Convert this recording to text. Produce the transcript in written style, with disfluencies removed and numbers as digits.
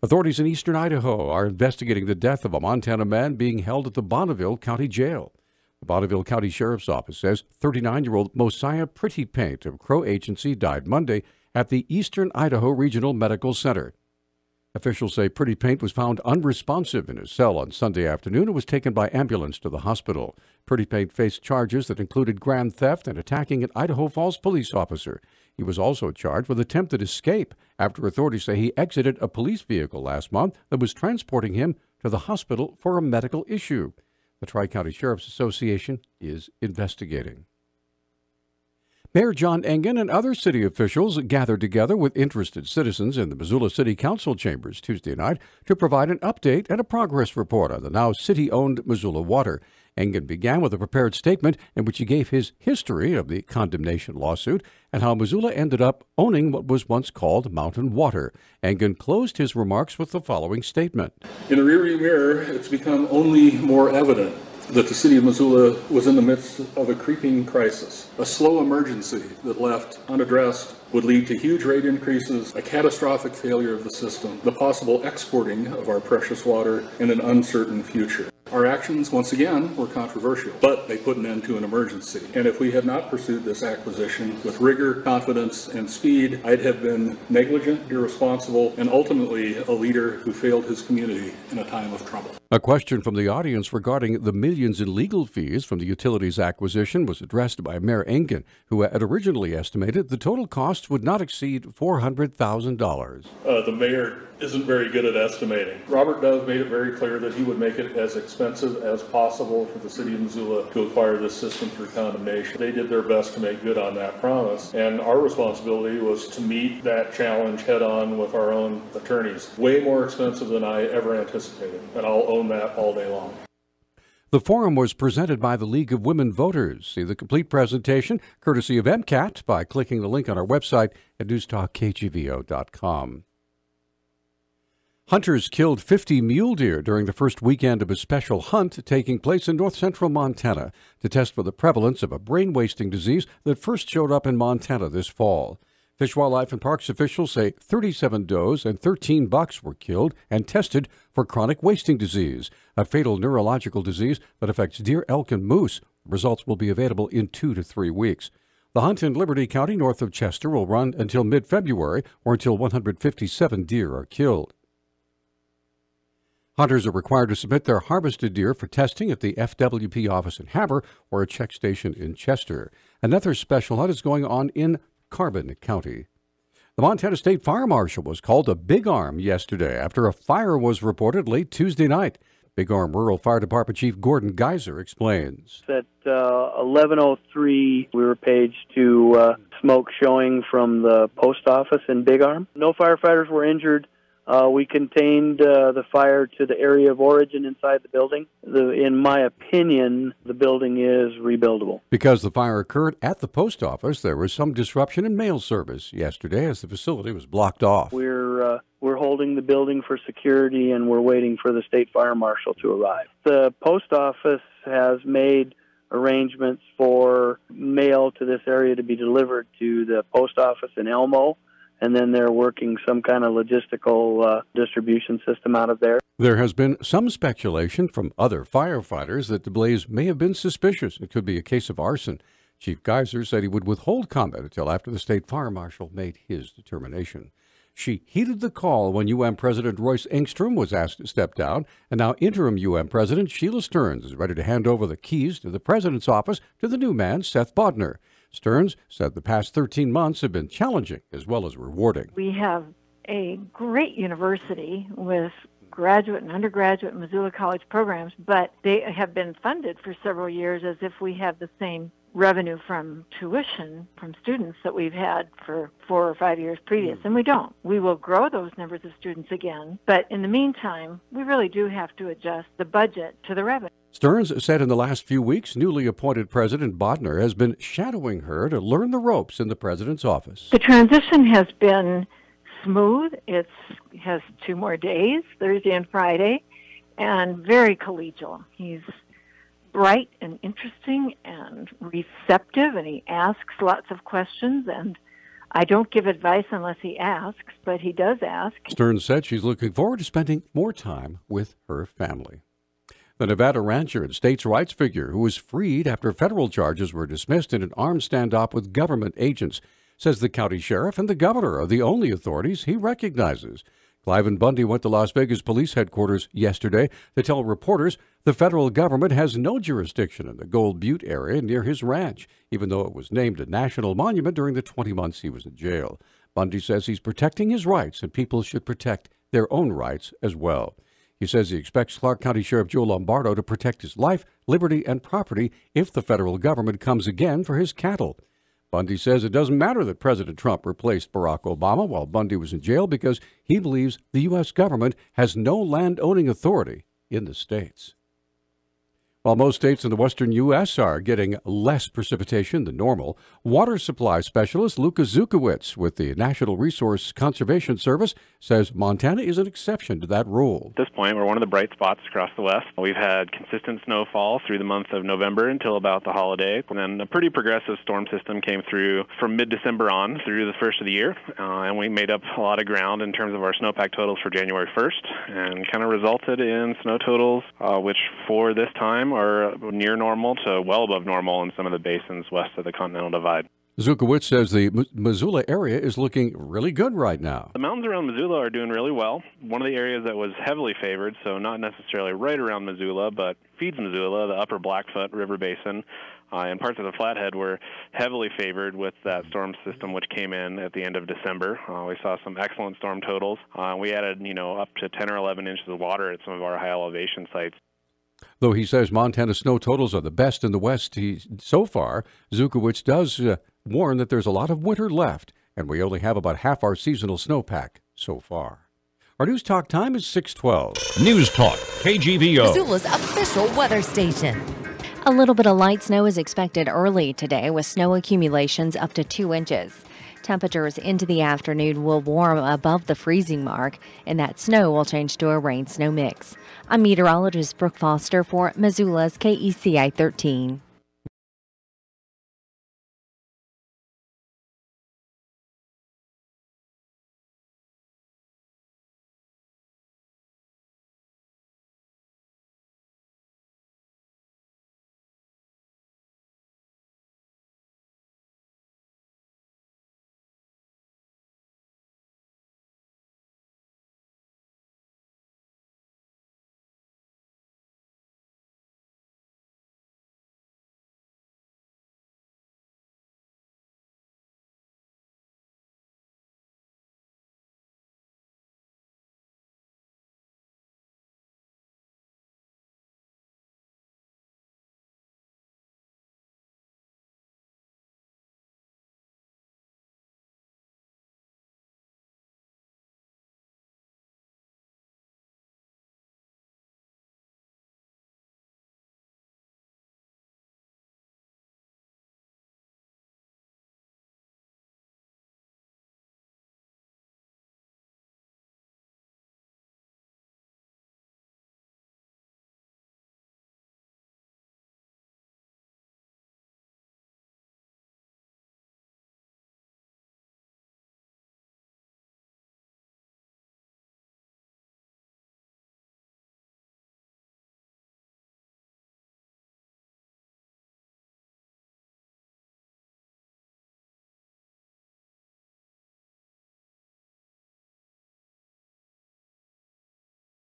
Authorities in eastern Idaho are investigating the death of a Montana man being held at the Bonneville County Jail. The Bonneville County Sheriff's Office says 39-year-old Mosiah Pretty Paint of Crow Agency died Monday at the Eastern Idaho Regional Medical Center. Officials say Pretty Paint was found unresponsive in his cell on Sunday afternoon and was taken by ambulance to the hospital. Pretty Paint faced charges that included grand theft and attacking an Idaho Falls police officer. He was also charged with attempted escape after authorities say he exited a police vehicle last month that was transporting him to the hospital for a medical issue. The Tri-County Sheriff's Association is investigating. Mayor John Engen and other city officials gathered together with interested citizens in the Missoula City Council chambers Tuesday night to provide an update and a progress report on the now city-owned Missoula Water. Engen began with a prepared statement in which he gave his history of the condemnation lawsuit and how Missoula ended up owning what was once called Mountain Water. Engen closed his remarks with the following statement. In the rearview mirror, it's become only more evident that the city of Missoula was in the midst of a creeping crisis. A slow emergency that left unaddressed would lead to huge rate increases, a catastrophic failure of the system, the possible exporting of our precious water, and an uncertain future. Our actions, once again, were controversial, but they put an end to an emergency. And if we had not pursued this acquisition with rigor, confidence, and speed, I'd have been negligent, irresponsible, and ultimately a leader who failed his community in a time of trouble. A question from the audience regarding the millions in legal fees from the utilities acquisition was addressed by Mayor Engen, who had originally estimated the total cost would not exceed $400,000. The mayor isn't very good at estimating. Robert Dove made it very clear that he would make it as expensive as possible for the city of Missoula to acquire this system through condemnation. They did their best to make good on that promise, and our responsibility was to meet that challenge head on with our own attorneys. Way more expensive than I ever anticipated, and I'll own that all day long. The forum was presented by the League of Women Voters. See the complete presentation, courtesy of MCAT, by clicking the link on our website at newstalkkgvo.com. Hunters killed 50 mule deer during the first weekend of a special hunt taking place in north-central Montana to test for the prevalence of a brain-wasting disease that first showed up in Montana this fall. Fish, Wildlife, and Parks officials say 37 does and 13 bucks were killed and tested for chronic wasting disease, a fatal neurological disease that affects deer, elk, and moose. Results will be available in 2 to 3 weeks. The hunt in Liberty County, north of Chester, will run until mid-February or until 157 deer are killed. Hunters are required to submit their harvested deer for testing at the FWP office in Havre or a check station in Chester. Another special hunt is going on in Carbon County. The Montana State Fire Marshal was called to Big Arm yesterday after a fire was reported late Tuesday night. Big Arm Rural Fire Department Chief Gordon Geiser explains. At 11:03, we were paged to smoke showing from the post office in Big Arm. No firefighters were injured. We contained the fire to the area of origin inside the building. In my opinion, the building is rebuildable. Because the fire occurred at the post office, there was some disruption in mail service yesterday as the facility was blocked off. We're holding the building for security, and we're waiting for the state fire marshal to arrive. The post office has made arrangements for mail to this area to be delivered to the post office in Elmo, and then they're working some kind of logistical distribution system out of there. There has been some speculation from other firefighters that the blaze may have been suspicious. It could be a case of arson. Chief Geiser said he would withhold comment until after the state fire marshal made his determination. She heeded the call when UM President Royce Engstrom was asked to step down, and now interim UM President Sheila Stearns is ready to hand over the keys to the president's office to the new man, Seth Bodner. Stearns said the past 13 months have been challenging as well as rewarding. We have a great university with graduate and undergraduate Missoula College programs, but they have been funded for several years as if we have the same revenue from tuition from students that we've had for 4 or 5 years previous, and we don't. We will grow those numbers of students again, but in the meantime, we really do have to adjust the budget to the revenue. Stearns said in the last few weeks, newly appointed President Bodner has been shadowing her to learn the ropes in the president's office. The transition has been smooth. It has 2 more days, Thursday and Friday, and very collegial. He's bright and interesting and receptive, and he asks lots of questions, and I don't give advice unless he asks, but he does ask. Stearns said she's looking forward to spending more time with her family. The Nevada rancher and states' rights figure who was freed after federal charges were dismissed in an armed standoff with government agents says the county sheriff and the governor are the only authorities he recognizes. Cliven Bundy went to Las Vegas police headquarters yesterday to tell reporters the federal government has no jurisdiction in the Gold Butte area near his ranch, even though it was named a national monument during the 20 months he was in jail. Bundy says he's protecting his rights and people should protect their own rights as well. He says he expects Clark County Sheriff Joe Lombardo to protect his life, liberty, and property if the federal government comes again for his cattle. Bundy says it doesn't matter that President Trump replaced Barack Obama while Bundy was in jail because he believes the U.S. government has no land-owning authority in the states. While most states in the western U.S. are getting less precipitation than normal, water supply specialist Luka Zukowicz with the National Resource Conservation Service says Montana is an exception to that rule. At this point, we're one of the bright spots across the West. We've had consistent snowfall through the month of November until about the holiday, and then a pretty progressive storm system came through from mid-December on through the first of the year, and we made up a lot of ground in terms of our snowpack totals for January 1st, and kind of resulted in snow totals which for this time are near normal to well above normal in some of the basins west of the Continental Divide. Zukowicz says the Missoula area is looking really good right now. The mountains around Missoula are doing really well. One of the areas that was heavily favored, so not necessarily right around Missoula, but feeds Missoula, the upper Blackfoot River Basin, and parts of the Flathead were heavily favored with that storm system which came in at the end of December. We saw some excellent storm totals. We added, up to 10 or 11 inches of water at some of our high elevation sites. Though he says Montana's snow totals are the best in the West so far, Zukowicz does warn that there's a lot of winter left, and we only have about half our seasonal snowpack so far. Our News Talk time is 6:12. Newstalk, KGVO. Missoula's official weather station. A little bit of light snow is expected early today with snow accumulations up to 2 inches. Temperatures into the afternoon will warm above the freezing mark, and that snow will change to a rain-snow mix. I'm meteorologist Brooke Foster for Missoula's KECI 13.